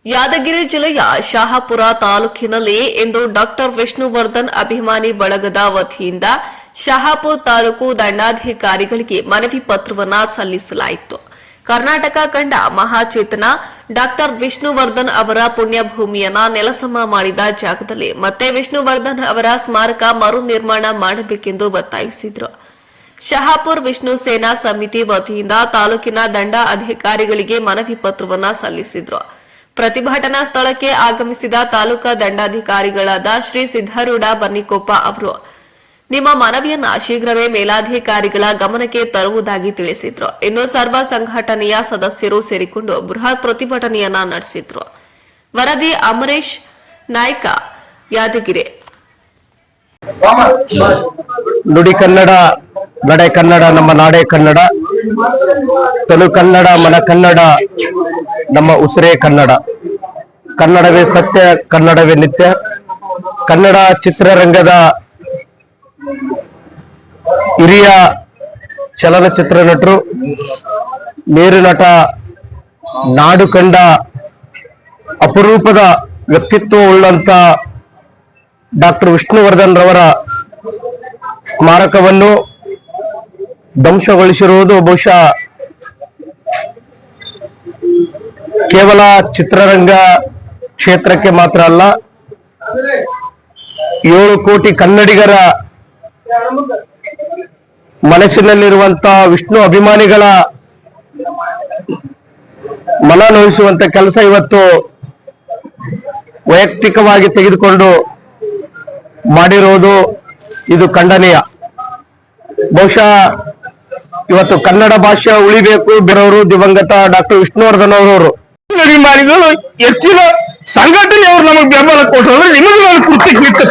ಯಾದಗಿರಿ ಜಿಲ್ಲೆಯ ಶಹಾಪುರ ತಾಲೂಕಿನಲ್ಲಿ ಇಂದು ಡಾಕ್ಟರ್ ವಿಷ್ಣುವರ್ಧನ್ ಅಭಿಮಾನಿ ಬಳಗದ ವತಿಯಿಂದ ಶಹಾಪುರ ತಾಲೂಕು ದಂಡಾಧಿಕಾರಿಗಳಿಗೆ ಮನವಿ ಪತ್ರವನ್ನು ಸಲ್ಲಿಸಲಾಯಿತು. ಕರ್ನಾಟಕ ಕಂಡ ಮಹಾಚೇತನ ಡಾಕ್ಟರ್ ವಿಷ್ಣುವರ್ಧನ್ ಅವರ ಪುಣ್ಯಭೂಮಿಯನ್ನ ನೆಲಸಮ ಮಾಡಿದ ಜಾಗದಲ್ಲಿ ಮತ್ತೆ ವಿಷ್ಣುವರ್ಧನ್ ಅವರ ಸ್ಮಾರಕ ಮರು ನಿರ್ಮಾಣ ಮಾಡಬೇಕೆಂದು ಒತ್ತಾಯಿಸಿದರು. ಶಹಾಪುರ ವಿಷ್ಣು ಸೇನಾ ಸಮಿತಿ ವತಿಯಿಂದ ತಾಲೂಕಿನ ದಂಡ ಅಧಿಕಾರಿಗಳಿಗೆ ಮನವಿ ಪತ್ರವನ್ನು ಸಲ್ಲಿಸಿದರು. ಪ್ರತಿಭಟನಾ ಸ್ಥಳಕ್ಕೆ ಆಗಮಿಸಿದ ತಾಲೂಕಾ ದಂಡಾಧಿಕಾರಿಗಳಾದ ಶ್ರೀ ಸಿದ್ದಾರೂಢ ಬನ್ನಿಕೊಪ್ಪ ಅವರು ನಿಮ್ಮ ಮನವಿಯನ್ನ ಶೀಘ್ರವೇ ಮೇಲಾಧಿಕಾರಿಗಳ ಗಮನಕ್ಕೆ ತರುವುದಾಗಿ ತಿಳಿಸಿದ್ರು. ಇನ್ನು ಸರ್ವ ಸಂಘಟನೆಯ ಸದಸ್ಯರು ಸೇರಿಕೊಂಡು ಬೃಹತ್ ಪ್ರತಿಭಟನೆಯನ್ನ ನಡೆಸಿದ್ರು. ವರದಿ ಅಮರೇಶ್ ನಾಯ್ಕ, ಯಾದಗಿರಿ. ನುಡಿ ಕನ್ನಡ, ನಡೆ ಕನ್ನಡ, ನಮ್ಮ ನಾಡೇ ಕನ್ನಡ. ತನು ಕನ್ನಡ, ಮನ ಕನ್ನಡ, ನಮ್ಮ ಉಸಿರೇ ಕನ್ನಡ. ಕನ್ನಡವೇ ಸತ್ಯ, ಕನ್ನಡವೇ ನಿತ್ಯ. ಕನ್ನಡ ಚಿತ್ರರಂಗದ ಹಿರಿಯ ಚಲನಚಿತ್ರ ನಟರು, ಮೇರು ನಟ, ನಾಡು ಕಂಡ ಅಪರೂಪದ ವ್ಯಕ್ತಿತ್ವ ಉಳ್ಳಂತ ಡಾಕ್ಟರ್ ವಿಷ್ಣುವರ್ಧನ್ ರವರ ಸ್ಮಾರಕವನ್ನು ಧ್ವಂಸಗೊಳಿಸಿರುವುದು ಬಹುಶಃ ಕೇವಲ ಚಿತ್ರರಂಗ ಕ್ಷೇತ್ರಕ್ಕೆ ಮಾತ್ರ ಅಲ್ಲ, 7 ಕೋಟಿ ಕನ್ನಡಿಗರ ಮನಸ್ಸಿನಲ್ಲಿರುವಂತಹ ವಿಷ್ಣು ಅಭಿಮಾನಿಗಳ ಮನ ನೋಯಿಸುವಂತ ಕೆಲಸ ಇವತ್ತು ವೈಯಕ್ತಿಕವಾಗಿ ತೆಗೆದುಕೊಂಡು ಮಾಡಿರುವುದು ಇದು ಖಂಡನೀಯ. ಬಹುಶಃ ಇವತ್ತು ಕನ್ನಡ ಭಾಷೆ ಉಳಿಬೇಕು. ಬೇರೆಯವರು ದಿವಂಗತ ಡಾಕ್ಟರ್ ವಿಷ್ಣುವರ್ಧನ್ ಅವರು ಅಭಿಮಾನಿಗಳು ಹೆಚ್ಚಿನ ಸಂಘಟನೆ ಅವರು ನಮಗೆ ಬೆಂಬಲ ಕೊಟ್ಟರು. ನಿಮಗೆ ನಾನು ಕೃತಜ್ಞತೆ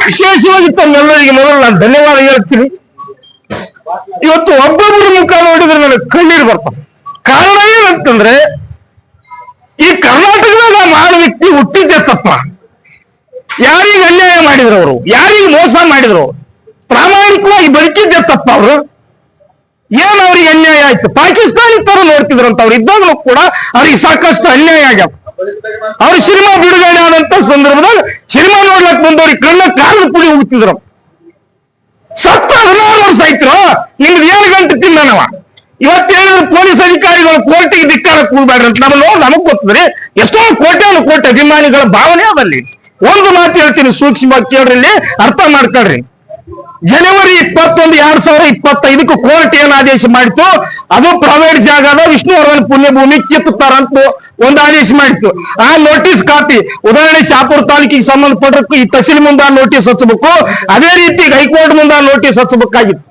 ವಿಶೇಷವಾಗಿ ತಮ್ಮೆಲ್ಲರಿಗೆ ಮೊದಲು ನಾನು ಧನ್ಯವಾದ ಹೇಳ್ತೀನಿ. ಇವತ್ತು ಒಬ್ಬೊಬ್ಬರ ಮುಖ ನೋಡಿದ್ರೆ ನನಗೆ ಕಣ್ಣೀರು ಬರ್ತದೆ. ಕಾರಣ ಏನಂತಂದ್ರೆ, ಈ ಕರ್ನಾಟಕದಾಗ ಮಾಡೋ ವ್ಯಕ್ತಿ ಹುಟ್ಟಿದ್ದೆ ತಪ್ಪ. ಯಾರಿಗೆ ಅನ್ಯಾಯ ಮಾಡಿದ್ರು ಅವರು, ಯಾರಿಗೆ ಮೋಸ ಮಾಡಿದ್ರು, ಪ್ರಾಮಾಣಿಕವಾಗಿ ಬದುಕಿದ್ದೆ ತಪ್ಪ. ಅವರು ಏನ್ ಅವ್ರಿಗೆ ಅನ್ಯಾಯ ಆಯ್ತು? ಪಾಕಿಸ್ತಾನಿ ತರ ನೋಡ್ತಿದ್ರಂತ ಅವ್ರು ಇದ್ದಾಗಲೂ ಕೂಡ ಅವ್ರಿಗೆ ಸಾಕಷ್ಟು ಅನ್ಯಾಯ ಆಗ್ಯಾವ. ಅವ್ರ ಸಿನಿಮಾ ಬಿಡುಗಡೆ ಆದಂತ ಸಂದರ್ಭದಾಗ ಸಿನಿಮಾ ನೋಡ್ಲಕ್ ಬಂದವ್ರಿಗೆ ಕಣ್ಣ ಕಾರದ ಪುಡಿ ಹೋಗ್ತಿದ್ರು. ಸತ್ತ 16 ವರ್ಷ ಆಯ್ತು. ನಿಮ್ದು 7 ಗಂಟೆ ತಿನ್ನವ. ಇವತ್ತು ಹೇಳಿದ್ರು ಪೊಲೀಸ್ ಅಧಿಕಾರಿಗಳು ಕೋರ್ಟಿಗೆ ಧಿಕ್ಕಾರ ಕೂಡ್ಬೇಡ್ರಿ ಅಂತ. ನಮಗ್ ಗೊತ್ತದ್ರಿ, ಎಷ್ಟೋ ಕೋಟಿ ಅಭಿಮಾನಿಗಳ ಭಾವನೆ ಅದಲ್ಲಿ. ಒಂದು ಮಾತು ಹೇಳ್ತೀನಿ, ಸೂಕ್ಷ್ಮವಾಗಿ ಕೇಳ್ರಿ, ಅರ್ಥ ಮಾಡ್ಕೊಳ್ರಿ. ಜನವರಿ 21, 2025 ಕೋರ್ಟ್ ಏನ್ ಆದೇಶ ಮಾಡಿತ್ತು, ಅದು ಪ್ರೈವೇಟ್ ಜಾಗದ ವಿಷ್ಣುವರ್ಧನ್ ಪುಣ್ಯಭೂಮಿ ಕಿತ್ತುತ್ತಾರಂತ ಒಂದು ಆದೇಶ ಮಾಡಿತ್ತು. ಆ ನೋಟಿಸ್ ಕಾಪಿ ಉದಾಹರಣೆ ಶಾಪುರ ತಾಲೂಕಿಗೆ ಸಂಬಂಧಪಟ್ಟಕ್ಕೂ ಈ ತಹಸೀಲ್ ಮುಂದ ನೋಟಿಸ್ ಹಚ್ಚಬೇಕು, ಅದೇ ರೀತಿ ಹೈಕೋರ್ಟ್ ಮುಂದ ನೋಟಿಸ್ ಹಚ್ಚಬೇಕಾಗಿತ್ತು.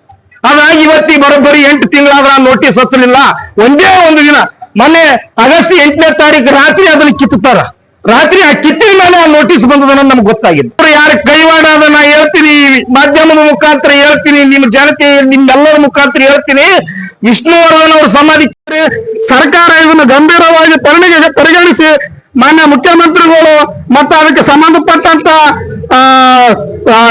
ಅದಾಗಿ ಇವತ್ತಿ ಬರೋಬ್ಬರಿ 8 ತಿಂಗಳಾದ್ರ ನೋಟಿಸ್ ಹಚ್ಚಲಿಲ್ಲ. ಒಂದೇ ಒಂದು ದಿನ ಮೊನ್ನೆ ಆಗಸ್ಟ್ 8ನೇ ತಾರೀಕು ರಾತ್ರಿ ಅದನ್ನ ಕಿತ್ತುತ್ತಾರ. ರಾತ್ರಿ ಆ ಕಿತ್ತಿನ ಮೇಲೆ ಆ ನೋಟಿಸ್ ಬಂದದನ್ನ ನಮ್ಗೆ ಗೊತ್ತಾಗಿದೆ. ಯಾರ ಕೈವಾಡ ಅದನ್ನ ಹೇಳ್ತೀನಿ, ಮಾಧ್ಯಮದ ಮುಖಾಂತರ ಹೇಳ್ತೀನಿ, ನಿಮ್ಮ ಜನತೆ ನಿಮ್ಮೆಲ್ಲರ ಮುಖಾಂತರ ಹೇಳ್ತೀನಿ. ವಿಷ್ಣುವರ್ಧನ್ ಅವ್ರ ಸಮಾಧಿ ಸರ್ಕಾರ ಇದನ್ನು ಗಂಭೀರವಾಗಿ ಪರಿಗಣಿಸಿ ಮಾನ್ಯ ಮುಖ್ಯಮಂತ್ರಿಗಳು ಮತ್ತು ಅದಕ್ಕೆ ಸಂಬಂಧಪಟ್ಟಂತ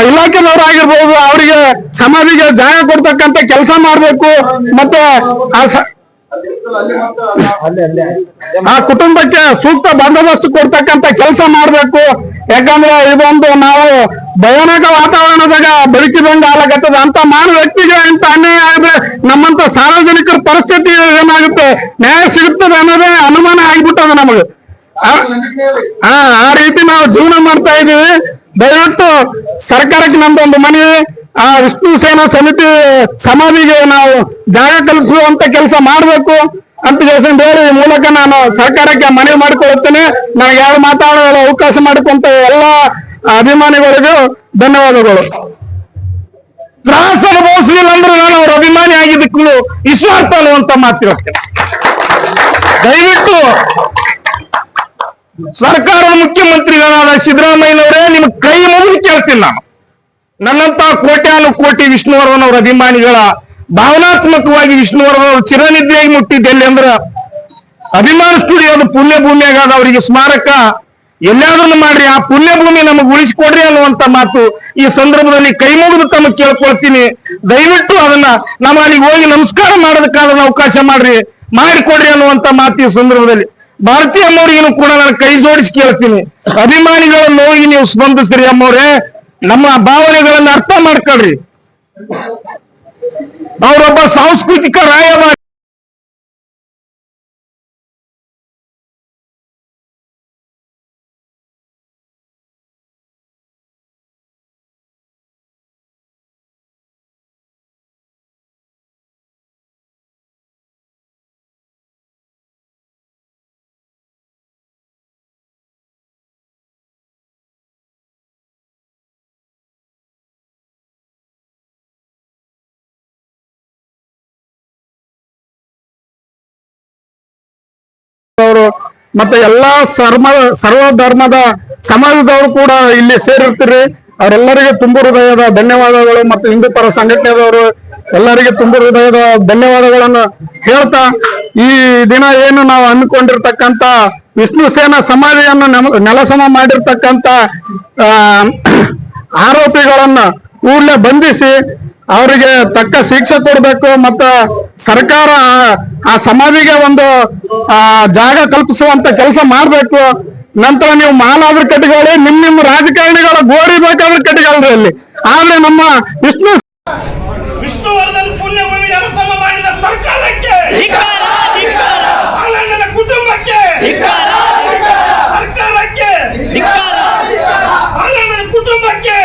ಇಲಾಖೆದವರು ಆಗಿರ್ಬೋದು, ಅವರಿಗೆ ಸಮಾಧಿಗೆ ಜಾಗ ಕೊಡ್ತಕ್ಕಂತ ಕೆಲಸ ಮಾಡ್ಬೇಕು. ಮತ್ತೆ ಆ ಕುಟುಂಬಕ್ಕೆ ಸೂಕ್ತ ಬಂದೋಬಸ್ತ್ ಕೊಡ್ತಕ್ಕಂತ ಕೆಲಸ ಮಾಡ್ಬೇಕು. ಯಾಕಂದ್ರೆ ಇದೊಂದು ನಾವು ಭಯಾನಕ ವಾತಾವರಣದಾಗ ಬದುಕಿದಂಗ ಆಗತ್ತದ. ಅಂತ ಮಾನವ ವ್ಯಕ್ತಿಗೆ ಇಂತ ಅನ್ಯಾಯ ಆದ್ರೆ ನಮ್ಮಂತ ಸಾರ್ವಜನಿಕರ ಪರಿಸ್ಥಿತಿ ಏನಾಗುತ್ತೆ, ನ್ಯಾಯ ಸಿಗುತ್ತದೆ ಅನ್ನೋದೇ ಅನುಮಾನ ಆಗ್ಬಿಟ್ಟದ ನಮಗೆ. ಆ ರೀತಿ ನಾವು ಜೀವನ ಮಾಡ್ತಾ ಇದೀವಿ. ದಯವಿಟ್ಟು ಸರ್ಕಾರಕ್ಕೆ ನಮ್ದೊಂದು ಮನವಿ, ಆ ವಿಷ್ಣು ಸೇನಾ ಸಮಿತಿ ಸಮಾಧಿಗೆ ನಾವು ಜಾಗ ಕಲ್ಪಿಸುವಂತ ಕೆಲಸ ಮಾಡಬೇಕು ಅಂತ ಹೇಳಿ ಮೂಲಕ ನಾನು ಸರ್ಕಾರಕ್ಕೆ ಮನವಿ ಮಾಡಿಕೊಳ್ಳುತ್ತೇನೆ. ನನಗೆ ಯಾರು ಮಾತಾಡಲು ಅವಕಾಶ ಮಾಡಿಕೊಂತ ಎಲ್ಲ ಅಭಿಮಾನಿಗಳಿಗೂ ಧನ್ಯವಾದಗಳು. ತ್ರಾಸ ಅನುಭವಿಸಲಿಲ್ಲ ಅಂದ್ರೆ ನಾನು ಅವ್ರ ಅಭಿಮಾನಿ ಆಗಿದ್ದಕ್ಕೂ ನಿಸ್ವಾರ್ಥ ಅನ್ನುವಂತ ಮಾತಿರುತ್ತೇನೆ. ದಯವಿಟ್ಟು ಸರ್ಕಾರದ ಮುಖ್ಯಮಂತ್ರಿಗಳಾದ ಸಿದ್ದರಾಮಯ್ಯನವರೇ, ನಿಮ್ಗೆ ಕೈ ಮುಗಿದು ಕೇಳ್ತೀನಿ ನಾನು. ನನ್ನಂತ ಕೋಟಿ ವಿಷ್ಣುವರ್ಧನ್ ಅವರ ಅಭಿಮಾನಿಗಳ ಭಾವನಾತ್ಮಕವಾಗಿ ವಿಷ್ಣುವರ್ಧನ್ ಅವರು ಚಿರನಿದ್ರೆಯಾಗಿ ಮುಟ್ಟಿದ್ದೆಲ್ಲಿ ಅಂದ್ರೆ ಅಭಿಮಾನ ಸ್ಟುಡಿಯೋದು ಪುಣ್ಯಭೂಮಿಯಾಗಾದ ಅವರಿಗೆ ಸ್ಮಾರಕ ಎಲ್ಲಾದ್ರೂ ಮಾಡ್ರಿ, ಆ ಪುಣ್ಯಭೂಮಿ ನಮಗೆ ಉಳಿಸಿಕೊಡ್ರಿ ಅನ್ನುವಂತ ಮಾತು ಈ ಸಂದರ್ಭದಲ್ಲಿ ಕೈ ಮುಗಿದು ತಮಗೆ ಕೇಳ್ಕೊಳ್ತೀನಿ. ದಯವಿಟ್ಟು ಅದನ್ನ ನಮ್ಮ ಅಲ್ಲಿಗೆ ಹೋಗಿ ನಮಸ್ಕಾರ ಮಾಡೋದಕ್ಕಾದ ಅವಕಾಶ ಮಾಡ್ರಿ. ಮಾಡಿಕೊಡ್ರಿ ಅನ್ನುವಂತ ಮಾತು ಈ ಸಂದರ್ಭದಲ್ಲಿ ಭಾರತೀಯ ಅಮ್ಮವ್ರಿಗೂ ಕೂಡ ನಾನು ಕೈ ಜೋಡಿಸಿ ಕೇಳ್ತೀನಿ. ಅಭಿಮಾನಿಗಳ ನೋವಿಗೆ ನೀವು ಸ್ಪಂದಿಸ್ರಿ ಅಮ್ಮವ್ರೆ, ನಮ್ಮ ಭಾವನೆಗಳನ್ನ ಅರ್ಥ ಮಾಡ್ಕೊಳ್ರಿ. ಅವರೊಬ್ಬ ಸಾಂಸ್ಕೃತಿಕ ರಾಯಭಾರಿ. ಅವರು ಮತ್ತೆ ಎಲ್ಲಾ ಸರ್ವ ಧರ್ಮದ ಸಮಾಜದವರು ಕೂಡ ಇಲ್ಲಿ ಸೇರಿರ್ತೀರಿ. ಅವರೆಲ್ಲರಿಗೆ ತುಂಬ ಹೃದಯದ ಧನ್ಯವಾದಗಳು ಮತ್ತು ಹಿಂದೂ ಪರ ಸಂಘಟನೆದವರು ಎಲ್ಲರಿಗೆ ತುಂಬ ಹೃದಯದ ಧನ್ಯವಾದಗಳನ್ನು ಹೇಳ್ತಾ, ಈ ದಿನ ಏನು ನಾವು ಹಮ್ಮಿಕೊಂಡಿರ್ತಕ್ಕಂಥ ವಿಷ್ಣು ಸೇನಾ ಸಮಾಧಿಯನ್ನು ನೆಲಸಮ ಮಾಡಿರ್ತಕ್ಕಂಥ ಆರೋಪಿಗಳನ್ನ ಕೂಡಲೇ ಬಂಧಿಸಿ ಅವರಿಗೆ ತಕ್ಕ ಶಿಕ್ಷೆ ಕೊಡಬೇಕು. ಮತ್ತ ಸರ್ಕಾರ ಆ ಸಮಾಧಿಗೆ ಒಂದು ಜಾಗ ಕಲ್ಪಿಸುವಂತ ಕೆಲಸ ಮಾಡ್ಬೇಕು. ನಂತರ ನೀವು ಮಾಲಾದ್ರೂ ಕಟ್ಟಿಕೊಳ್ಳಿ, ನಿಮ್ಮ ರಾಜಕಾರಣಿಗಳ ಗೋರಿ ಬೇಕಾದ್ರೂ ಕಟ್ಟಿಕೊಳ್ಳಿ ಅಲ್ಲಿ. ಆದ್ರೆ ನಮ್ಮ ವಿಷ್ಣುವರ್ಧನ್ ಪುಣ್ಯಭೂಮಿ ನೆಲಸಮ ಮಾಡಿದ ಸರ್ಕಾರಕ್ಕೆ, ಆನಂದನ ಕುಟುಂಬಕ್ಕೆ, ಸರ್ಕಾರಕ್ಕೆ, ಆನಂದನ ಕುಟುಂಬಕ್ಕೆ